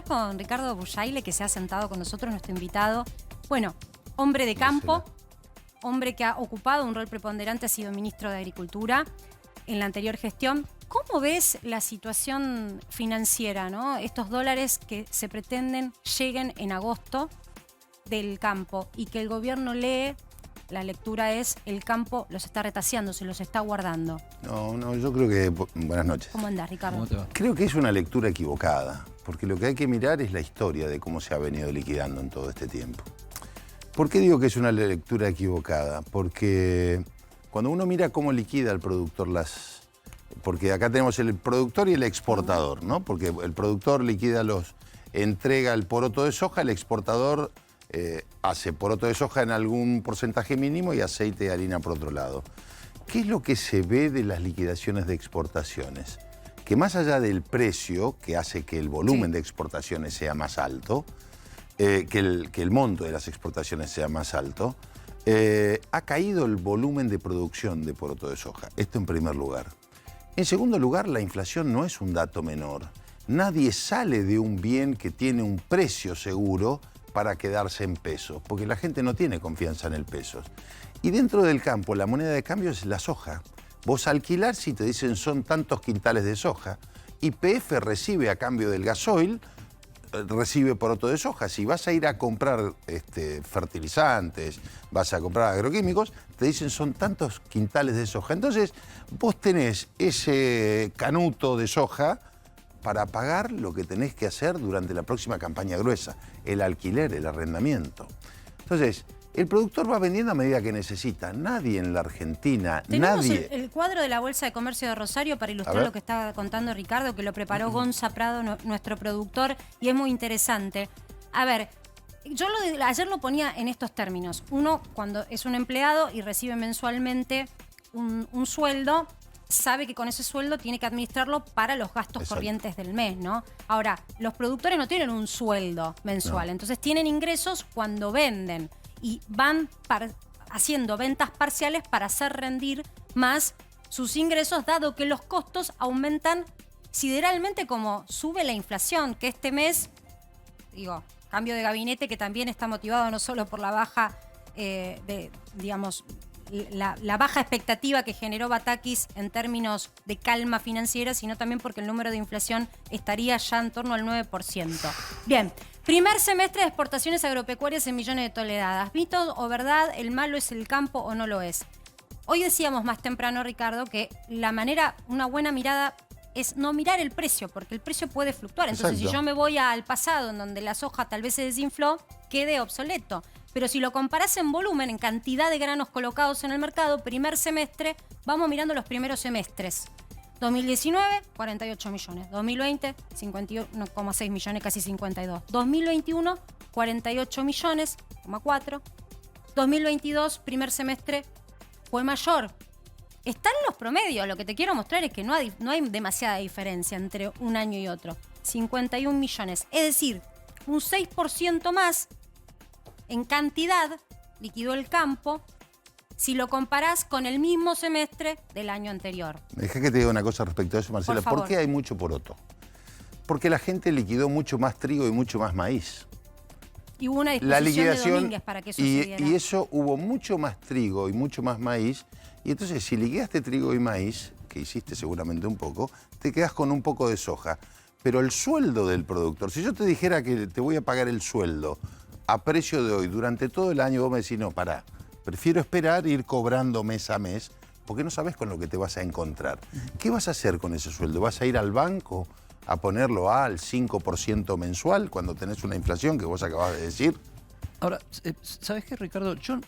con Ricardo Bujaile, que se ha sentado con nosotros, nuestro invitado. Bueno, hombre de campo, hombre que ha ocupado un rol preponderante, ha sido ministro de Agricultura en la anterior gestión. ¿Cómo ves la situación financiera, ¿no? Estos dólares que se pretenden lleguen en agosto del campo y que el gobierno lee, la lectura es, el campo los está retaseando, se los está guardando. No, yo creo que... Buenas noches. ¿Cómo andás, Ricardo? ¿Cómo te va? Creo que es una lectura equivocada, porque lo que hay que mirar es la historia de cómo se ha venido liquidando en todo este tiempo. ¿Por qué digo que es una lectura equivocada? Porque cuando uno mira cómo liquida el productor porque acá tenemos el productor y el exportador, ¿no? Porque el productor liquida entrega el poroto de soja, el exportador hace poroto de soja en algún porcentaje mínimo y aceite y harina por otro lado. ¿Qué es lo que se ve de las liquidaciones de exportaciones? Que más allá del precio, que hace que el volumen de exportaciones sea más alto, que el monto de las exportaciones sea más alto, ha caído el volumen de producción de poroto de soja. Esto en primer lugar. En segundo lugar, la inflación no es un dato menor. Nadie sale de un bien que tiene un precio seguro para quedarse en pesos, porque la gente no tiene confianza en el peso. Y dentro del campo, la moneda de cambio es la soja. Vos alquilás si te dicen son tantos quintales de soja. YPF recibe a cambio del gasoil, recibe poroto de soja. Si vas a ir a comprar fertilizantes, vas a comprar agroquímicos, te dicen son tantos quintales de soja. Entonces, vos tenés ese canuto de soja para pagar lo que tenés que hacer durante la próxima campaña gruesa, el alquiler, el arrendamiento. Entonces, el productor va vendiendo a medida que necesita. Nadie en la Argentina, Tenemos nadie... el cuadro de la Bolsa de Comercio de Rosario para ilustrar lo que está contando Ricardo, que lo preparó Gonza Prado, nuestro productor, y es muy interesante. A ver, yo ayer lo ponía en estos términos. Uno, cuando es un empleado y recibe mensualmente un sueldo, sabe que con ese sueldo tiene que administrarlo para los gastos corrientes del mes, ¿no? Ahora, los productores no tienen un sueldo mensual, entonces tienen ingresos cuando venden y van haciendo ventas parciales para hacer rendir más sus ingresos, dado que los costos aumentan sideralmente como sube la inflación, que este mes, cambio de gabinete que también está motivado no solo por la baja, la baja expectativa que generó Batakis en términos de calma financiera, sino también porque el número de inflación estaría ya en torno al 9%. Bien, primer semestre de exportaciones agropecuarias en millones de toneladas. ¿Mito o verdad? ¿El malo es el campo o no lo es? Hoy decíamos más temprano, Ricardo, que una buena mirada es no mirar el precio, porque el precio puede fluctuar. Entonces, si yo me voy al pasado, en donde la soja tal vez se desinfló, quede obsoleto. Pero si lo comparás en volumen, en cantidad de granos colocados en el mercado, primer semestre, vamos mirando los primeros semestres. 2019, 48 millones. 2020, 51,6 millones, casi 52. 2021, 48 millones, 4. 2022, primer semestre, fue mayor. Están los promedios. Lo que te quiero mostrar es que no hay demasiada diferencia entre un año y otro. 51 millones. Es decir, un 6% más en cantidad liquidó el campo si lo comparás con el mismo semestre del año anterior. Deja que te diga una cosa respecto a eso, Marcela. ¿Por qué hay mucho poroto? Porque la gente liquidó mucho más trigo y mucho más maíz. Y hubo una disposición de Domínguez para que eso sucediera. Y eso, hubo mucho más trigo y mucho más maíz. Y entonces, si liquidaste trigo y maíz, que hiciste seguramente un poco, te quedás con un poco de soja. Pero el sueldo del productor, si yo te dijera que te voy a pagar el sueldo a precio de hoy, durante todo el año, vos me decís, no, pará, prefiero esperar e ir cobrando mes a mes, porque no sabés con lo que te vas a encontrar. ¿Qué vas a hacer con ese sueldo? ¿Vas a ir al banco a ponerlo al 5% mensual cuando tenés una inflación que vos acabás de decir? Ahora, ¿sabés qué, Ricardo? Yo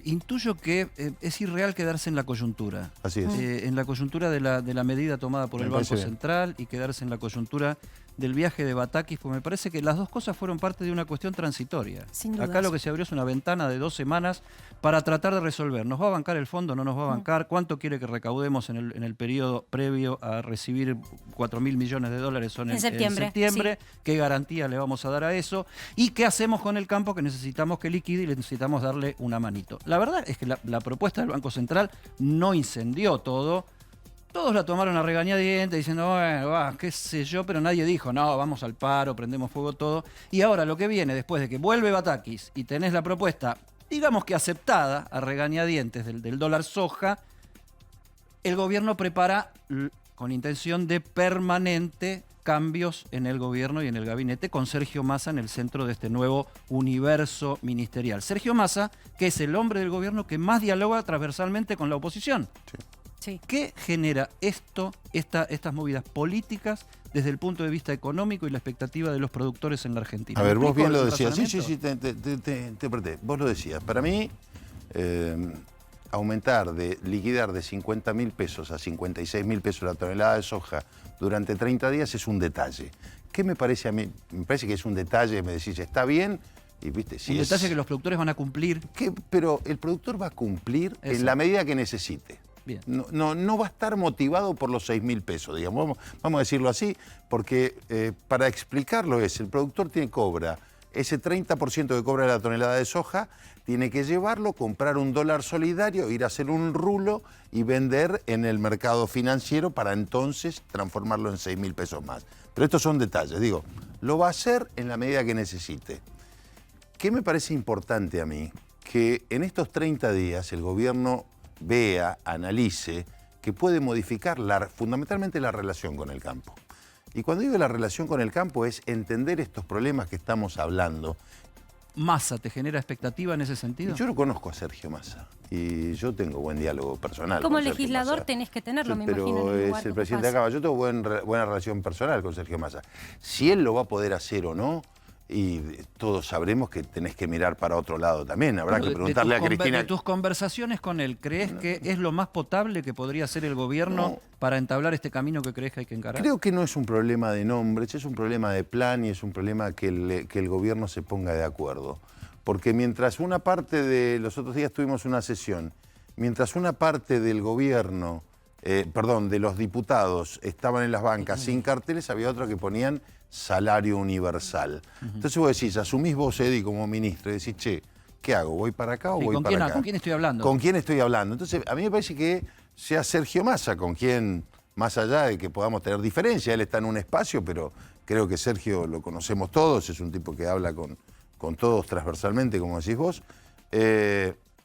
intuyo que es irreal quedarse en la coyuntura. Así es. En la coyuntura de la medida tomada por el Banco Central y quedarse en la coyuntura del viaje de Batakis, pues me parece que las dos cosas fueron parte de una cuestión transitoria. Sin dudas. Acá lo que se abrió es una ventana de 2 semanas para tratar de resolver. ¿Nos va a bancar el fondo? ¿No nos va a bancar? ¿Cuánto quiere que recaudemos en el periodo previo a recibir 4.000 millones de dólares en septiembre? Sí. ¿Qué garantía le vamos a dar a eso? ¿Y qué hacemos con el campo que necesitamos que liquide y le necesitamos darle una manito? La verdad es que la propuesta del Banco Central no incendió todo, Todos la tomaron a regañadientes diciendo, bueno, qué sé yo, pero nadie dijo, no, vamos al paro, prendemos fuego todo. Y ahora lo que viene, después de que vuelve Batakis y tenés la propuesta, digamos que aceptada a regañadientes del dólar soja, el gobierno prepara con intención de permanente cambios en el gobierno y en el gabinete, con Sergio Massa en el centro de este nuevo universo ministerial. Sergio Massa, que es el hombre del gobierno que más dialoga transversalmente con la oposición. Sí. Sí. ¿Qué genera estas movidas políticas desde el punto de vista económico y la expectativa de los productores en la Argentina? A ver, vos bien lo el decías. Sí, razonamiento? te interpreté. Vos lo decías. Para mí, liquidar de 50.000 pesos a 56.000 pesos la tonelada de soja durante 30 días es un detalle. ¿Qué me parece a mí? Me parece que es un detalle, me decís, está bien. Y, ¿viste? Si un detalle que los productores van a cumplir. Pero el productor va a cumplir en la medida que necesite. Bien. No va a estar motivado por los 6.000 pesos, digamos. Vamos a decirlo así, porque para explicarlo el productor cobra ese 30% que cobra la tonelada de soja, tiene que llevarlo, comprar un dólar solidario, ir a hacer un rulo y vender en el mercado financiero para entonces transformarlo en 6.000 pesos más. Pero estos son detalles, digo, lo va a hacer en la medida que necesite. ¿Qué me parece importante a mí? Que en estos 30 días el gobierno vea, analice, que puede modificar fundamentalmente la relación con el campo. Y cuando digo la relación con el campo es entender estos problemas que estamos hablando. ¿Massa te genera expectativa en ese sentido? Yo lo conozco a Sergio Massa y yo tengo buen diálogo personal. Como legislador tenés que tenerlo, me imagino. Pero es el presidente de acá. Yo tengo buena relación personal con Sergio Massa. Si él lo va a poder hacer o no, y todos sabremos que tenés que mirar para otro lado también. Habrá que preguntarle a Cristina. De tus conversaciones con él, ¿crees que es lo más potable que podría hacer el gobierno para entablar este camino que crees que hay que encarar? Creo que no es un problema de nombres, es un problema de plan y es un problema que el gobierno se ponga de acuerdo. Porque mientras una parte de... Los otros días tuvimos una sesión. Mientras una parte del gobierno, de los diputados estaban en las bancas sin carteles, había otros que ponían salario universal. Entonces vos decís, asumís vos, Edi, como ministro, y decís, che, ¿qué hago? ¿Voy para acá o voy para acá? ¿Con quién estoy hablando? ¿Con quién estoy hablando? Entonces, a mí me parece que sea Sergio Massa, con quien, más allá de que podamos tener diferencia, él está en un espacio, pero creo que Sergio lo conocemos todos, es un tipo que habla con todos transversalmente, como decís vos.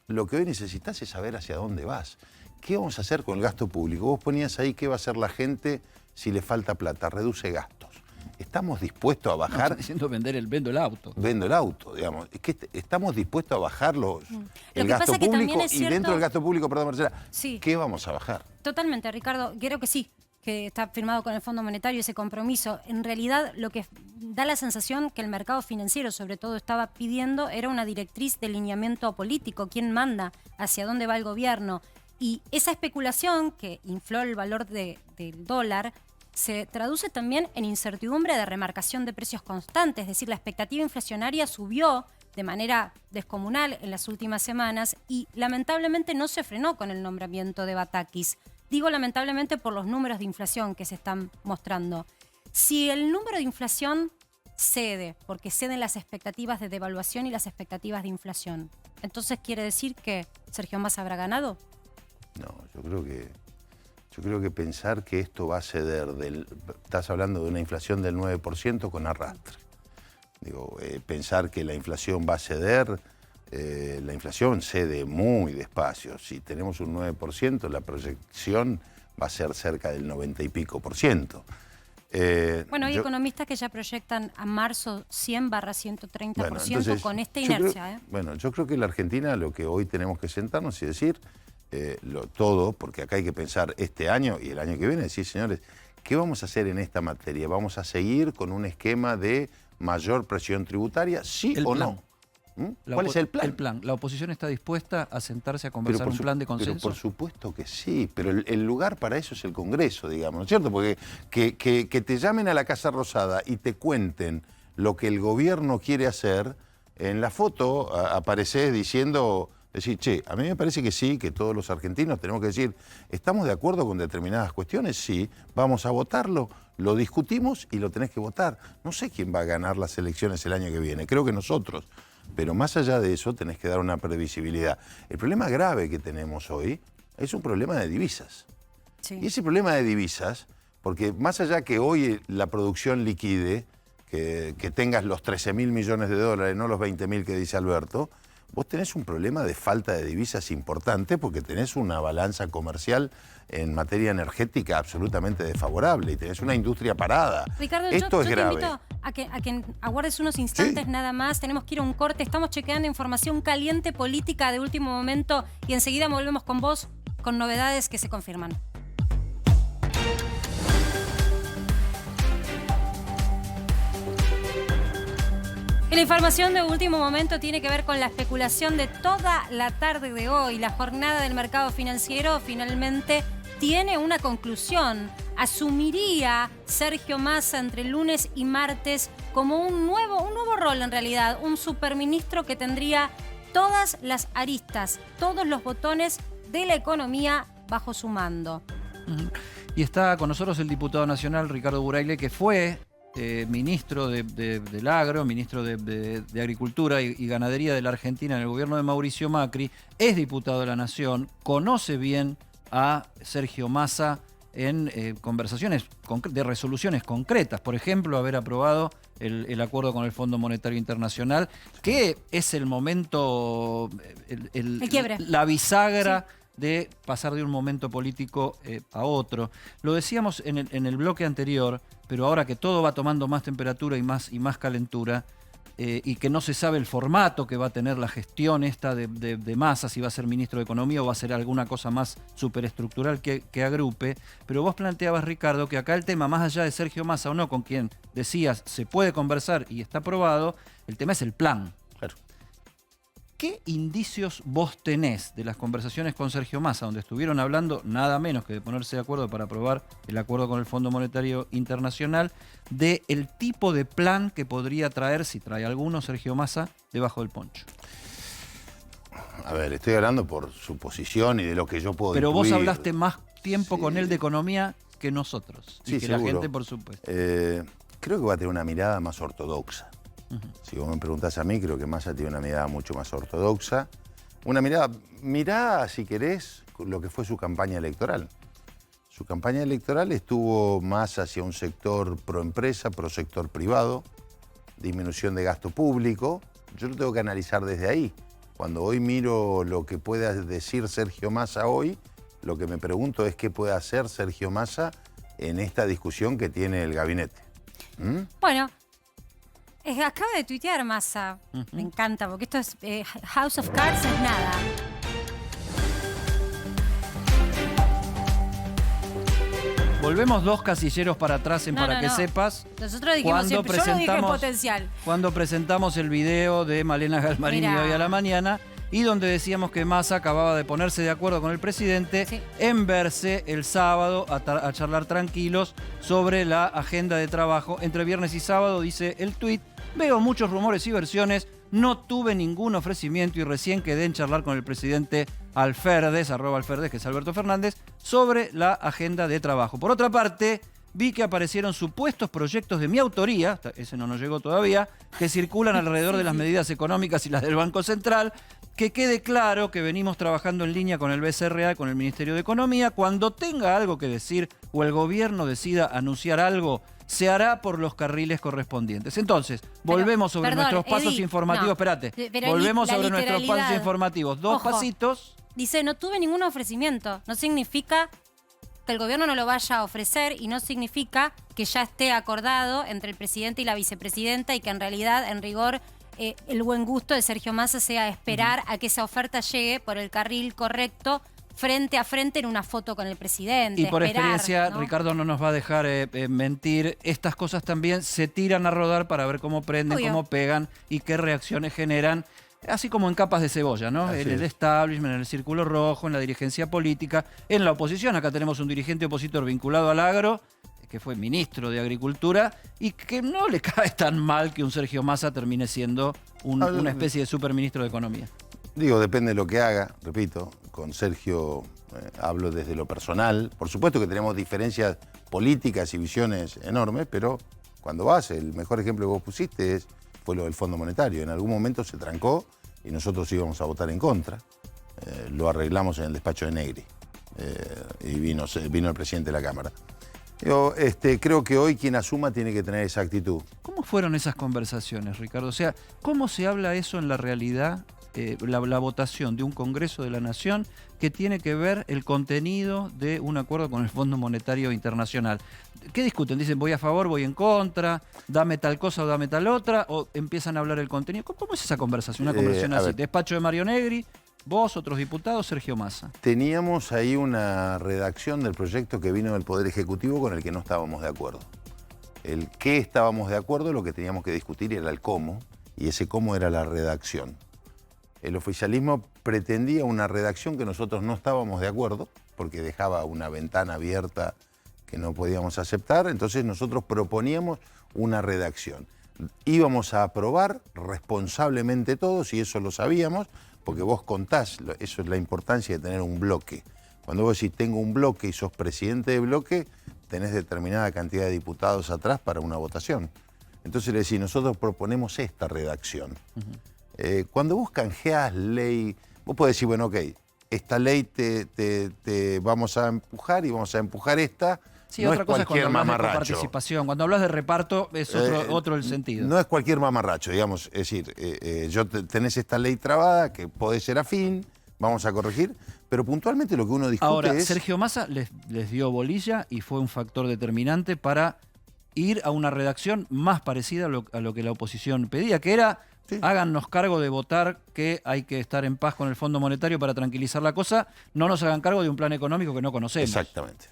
Lo que hoy necesitas es saber hacia dónde vas. ¿Qué vamos a hacer con el gasto público? Vos ponías ahí qué va a hacer la gente si le falta plata, reduce gastos. ¿Estamos dispuestos a bajar? No, está diciendo vendo el auto. Vendo el auto, digamos. Es que estamos dispuestos a bajar el gasto pasa que público es y cierto... dentro del gasto público, perdón, Marcela, sí. ¿Qué vamos a bajar? Totalmente, Ricardo. Creo que sí, que está firmado con el Fondo Monetario ese compromiso. En realidad, lo que da la sensación que el mercado financiero, sobre todo, estaba pidiendo era una directriz de lineamiento político. ¿Quién manda? ¿Hacia dónde va el gobierno? Y esa especulación que infló el valor del dólar se traduce también en incertidumbre de remarcación de precios constantes, es decir, la expectativa inflacionaria subió de manera descomunal en las últimas semanas y lamentablemente no se frenó con el nombramiento de Batakis. Digo lamentablemente por los números de inflación que se están mostrando. Si el número de inflación cede, porque ceden las expectativas de devaluación y las expectativas de inflación, entonces quiere decir que Sergio Massa habrá ganado. No, yo creo que pensar que esto va a ceder, estás hablando de una inflación del 9% con arrastre. Digo, pensar que la inflación va a ceder, la inflación cede muy despacio. Si tenemos un 9%, la proyección va a ser cerca del 90 y pico %. Bueno, hay economistas que ya proyectan a marzo 100/130% con esta inercia. Yo creo que en la Argentina lo que hoy tenemos que sentarnos y decir todo, porque acá hay que pensar este año y el año que viene, decir, señores, ¿qué vamos a hacer en esta materia? ¿Vamos a seguir con un esquema de mayor presión tributaria, sí o no? ¿Cuál es el plan? El plan. ¿La oposición está dispuesta a sentarse a conversar un plan de consenso? Pero por supuesto que sí, pero el lugar para eso es el Congreso, digamos, ¿no es cierto? Porque que te llamen a la Casa Rosada y te cuenten lo que el gobierno quiere hacer, en la foto apareces diciendo... Decir, che, a mí me parece que sí, que todos los argentinos tenemos que decir, ¿estamos de acuerdo con determinadas cuestiones? Sí, vamos a votarlo, lo discutimos y lo tenés que votar. No sé quién va a ganar las elecciones el año que viene, creo que nosotros. Pero más allá de eso tenés que dar una previsibilidad. El problema grave que tenemos hoy es un problema de divisas. Sí. Y ese problema de divisas, porque más allá que hoy la producción liquide, que tengas los 13.000 millones de dólares, no los 20.000 que dice Alberto, vos tenés un problema de falta de divisas importante porque tenés una balanza comercial en materia energética absolutamente desfavorable y tenés una industria parada. Ricardo, Esto es yo grave. te invito a que aguardes unos instantes nada más. Tenemos que ir a un corte. Estamos chequeando información caliente política de último momento y enseguida volvemos con vos con novedades que se confirman. Y la información de último momento tiene que ver con la especulación de toda la tarde de hoy. La jornada del mercado financiero finalmente tiene una conclusión. Asumiría Sergio Massa entre lunes y martes como un nuevo rol en realidad, un superministro que tendría todas las aristas, todos los botones de la economía bajo su mando. Y está con nosotros el diputado nacional Ricardo Buraile, que fue ministro del agro, ministro de Agricultura y Ganadería de la Argentina en el gobierno de Mauricio Macri, es diputado de la Nación, conoce bien a Sergio Massa en conversaciones de resoluciones concretas, por ejemplo, haber aprobado el acuerdo con el Fondo Monetario Internacional, que es el momento, el quiebre, la bisagra de pasar de un momento político a otro. Lo decíamos en el bloque anterior, pero ahora que todo va tomando más temperatura y más calentura, y que no se sabe el formato que va a tener la gestión esta de Massa, si va a ser ministro de Economía o va a ser alguna cosa más superestructural que agrupe. Pero vos planteabas, Ricardo, que acá el tema, más allá de Sergio Massa o no, con quien decías se puede conversar y está aprobado, el tema es el plan. Claro. ¿Qué indicios vos tenés de las conversaciones con Sergio Massa, donde estuvieron hablando nada menos que de ponerse de acuerdo para aprobar el acuerdo con el Fondo Monetario Internacional, de el tipo de plan que podría traer, si trae alguno, Sergio Massa, debajo del poncho? A ver, estoy hablando por su posición y de lo que yo puedo Pero intuir. vos hablaste más tiempo con él de economía que nosotros, Sí, y que seguro. la gente, por supuesto. Creo que va a tener una mirada más ortodoxa. Si vos me preguntás a mí, creo que Massa tiene una mirada mucho más ortodoxa. Una mirá, si querés, lo que fue su campaña electoral. Su campaña electoral estuvo más hacia un sector pro empresa, pro sector privado, disminución de gasto público. Yo lo tengo que analizar desde ahí. Cuando hoy miro lo que pueda decir Sergio Massa hoy, lo que me pregunto es qué puede hacer Sergio Massa en esta discusión que tiene el gabinete. Bueno, acaba de tuitear Massa. Me encanta, porque esto es House of Cards, es nada. Volvemos 2 casilleros para atrás Para que sepas. Nosotros dijimos siempre, yo no dije potencial. Cuando presentamos el video de Malena Galmarini de hoy a la mañana, y donde decíamos que Massa acababa de ponerse de acuerdo con el presidente en verse el sábado a charlar tranquilos sobre la agenda de trabajo. Entre viernes y sábado, dice el tuit, veo muchos rumores y versiones, no tuve ningún ofrecimiento y recién quedé en charlar con el presidente Alferdes, @Alferdes, que es Alberto Fernández, sobre la agenda de trabajo. Por otra parte, vi que aparecieron supuestos proyectos de mi autoría, ese no nos llegó todavía, que circulan alrededor de las medidas económicas y las del Banco Central. Que quede claro que venimos trabajando en línea con el BCRA, con el Ministerio de Economía. Cuando tenga algo que decir o el gobierno decida anunciar algo, se hará por los carriles correspondientes. Entonces, volvemos sobre nuestros pasos informativos. No, espérate, volvemos sobre nuestros pasos informativos. Dos pasitos. Dice, no tuve ningún ofrecimiento. No significa que el gobierno no lo vaya a ofrecer y no significa que ya esté acordado entre el presidente y la vicepresidenta y que en realidad, en rigor, el buen gusto de Sergio Massa sea esperar a que esa oferta llegue por el carril correcto, frente a frente en una foto con el presidente. Y por esperar, experiencia, ¿no? Ricardo no nos va a dejar mentir, estas cosas también se tiran a rodar para ver cómo prenden, cómo pegan y qué reacciones generan, así como en capas de cebolla, ¿no? En el establishment, en el círculo rojo, en la dirigencia política, en la oposición. Acá tenemos un dirigente opositor vinculado al agro, que fue ministro de Agricultura, y que no le cae tan mal que un Sergio Massa termine siendo una especie de superministro de Economía. Digo, depende de lo que haga, repito, con Sergio hablo desde lo personal. Por supuesto que tenemos diferencias políticas y visiones enormes, pero cuando vas, el mejor ejemplo que vos pusiste fue lo del Fondo Monetario. En algún momento se trancó y nosotros íbamos a votar en contra. Lo arreglamos en el despacho de Negri. y vino el presidente de la Cámara. Yo creo que hoy quien asuma tiene que tener esa actitud. ¿Cómo fueron esas conversaciones, Ricardo? O sea, ¿cómo se habla eso en la realidad, la votación de un Congreso de la Nación que tiene que ver el contenido de un acuerdo con el Fondo Monetario Internacional? ¿Qué discuten? Dicen, voy a favor, voy en contra, dame tal cosa o dame tal otra, o empiezan a hablar el contenido. ¿Cómo es esa conversación? Una conversación así, despacho de Mario Negri, vos, otros diputados, Sergio Massa. Teníamos ahí una redacción del proyecto que vino del Poder Ejecutivo con el que no estábamos de acuerdo. El qué estábamos de acuerdo, lo que teníamos que discutir era el cómo, y ese cómo era la redacción. El oficialismo pretendía una redacción que nosotros no estábamos de acuerdo, porque dejaba una ventana abierta que no podíamos aceptar, entonces nosotros proponíamos una redacción. Íbamos a aprobar responsablemente todos, y eso lo sabíamos, porque vos contás, eso es la importancia de tener un bloque. Cuando vos decís tengo un bloque y sos presidente de bloque, tenés determinada cantidad de diputados atrás para una votación. Entonces le decís, nosotros proponemos esta redacción. Cuando vos canjeás ley, vos podés decir, bueno, ok, esta ley te vamos a empujar y vamos a empujar esta. Sí, no otra cosa es cuando hablas de participación. Cuando hablas de reparto es otro el sentido. No es cualquier mamarracho, digamos. Es decir, tenés esta ley trabada que podés ser afín, vamos a corregir, pero puntualmente lo que uno discute ahora, es... Sergio Massa les dio bolilla y fue un factor determinante para ir a una redacción más parecida a lo que la oposición pedía, que era... Sí. Hágannos cargo de votar que hay que estar en paz con el Fondo Monetario para tranquilizar la cosa, no nos hagan cargo de un plan económico que no conocemos. Exactamente.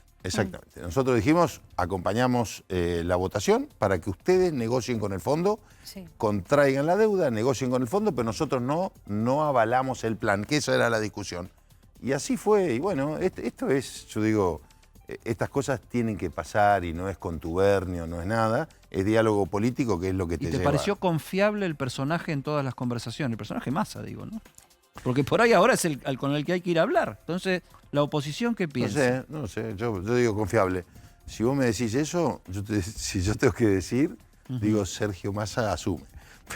Nosotros dijimos, acompañamos la votación para que ustedes negocien con el fondo, sí, contraigan la deuda, negocien con el fondo, pero nosotros no avalamos el plan, que esa era la discusión. Y así fue, y bueno, esto es, yo digo, estas cosas tienen que pasar y no es contubernio, no es nada, es diálogo político, que es lo que te lleva. ¿Y te pareció confiable el personaje en todas las conversaciones? El personaje Massa, digo, ¿no? Porque por ahí ahora es el con el que hay que ir a hablar. Entonces, ¿la oposición qué piensa? No sé, yo digo confiable. Si vos me decís eso, si yo tengo que decir, digo Sergio Massa asume.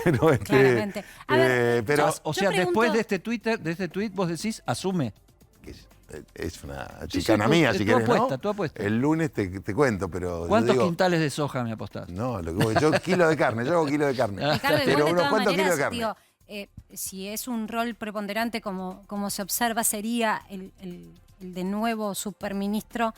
Pero claramente. A ver, o sea, después de este tweet vos decís asume. Es una chicana mía, si querés, ¿no? Tu apuesta. El lunes te cuento, pero... ¿Cuántos quintales de soja me apostás? No, yo kilo de carne, yo hago kilo de carne. Ricardo, pero unos cuantos kilos de carne. Digo, si es un rol preponderante como se observa, sería el de nuevo superministro,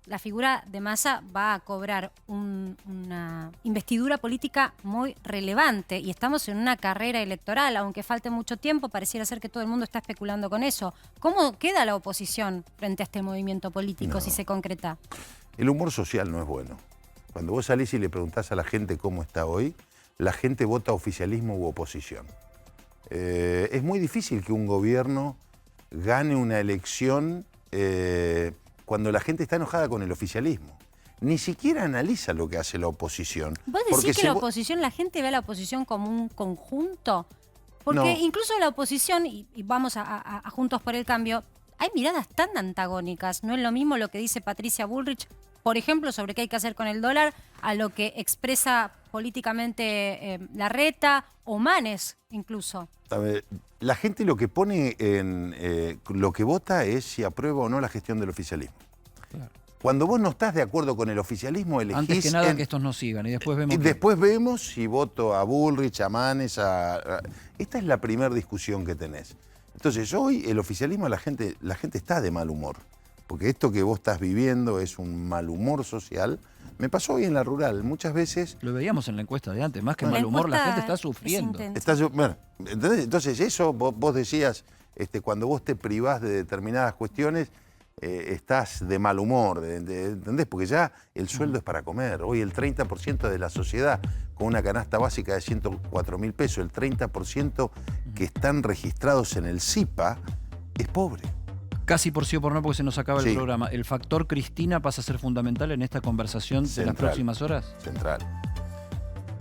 la figura de Massa va a cobrar una investidura política muy relevante y estamos en una carrera electoral, aunque falte mucho tiempo, pareciera ser que todo el mundo está especulando con eso. ¿Cómo queda la oposición frente a este movimiento político si se concreta? El humor social no es bueno. Cuando vos salís y le preguntás a la gente cómo está hoy, la gente vota oficialismo u oposición. Es muy difícil que un gobierno gane una elección cuando la gente está enojada con el oficialismo. Ni siquiera analiza lo que hace la oposición. ¿Vos decís que la oposición, la gente ve a la oposición como un conjunto? Porque incluso la oposición, y vamos a Juntos por el Cambio, hay miradas tan antagónicas. No es lo mismo lo que dice Patricia Bullrich, por ejemplo, sobre qué hay que hacer con el dólar, a lo que expresa políticamente Larreta o Manes incluso. La gente lo que pone lo que vota es si aprueba o no la gestión del oficialismo. Claro. Cuando vos no estás de acuerdo con el oficialismo, elegís... Antes que nada que estos no sigan y después vemos... Después vemos si voto a Bullrich, a Manes, Esta es la primera discusión que tenés. Entonces hoy el oficialismo, la gente está de mal humor. Porque esto que vos estás viviendo es un mal humor social. Me pasó hoy en la rural, muchas veces... Lo veíamos en la encuesta de antes, más que mal humor, la gente está sufriendo. Bueno, entonces eso vos decías, cuando vos te privás de determinadas cuestiones, estás de mal humor, ¿entendés? Porque ya el sueldo es para comer. Hoy el 30% de la sociedad con una canasta básica de 104.000 pesos, el 30% que están registrados en el SIPA, es pobre. Casi por sí o por no, porque se nos acaba el programa. ¿El factor Cristina pasa a ser fundamental en esta conversación de las próximas horas? Central.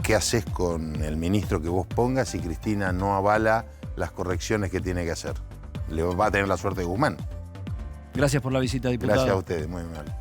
¿Qué haces con el ministro que vos pongas si Cristina no avala las correcciones que tiene que hacer? Le va a tener la suerte de Guzmán. Gracias por la visita, diputado. Gracias a ustedes, muy amable.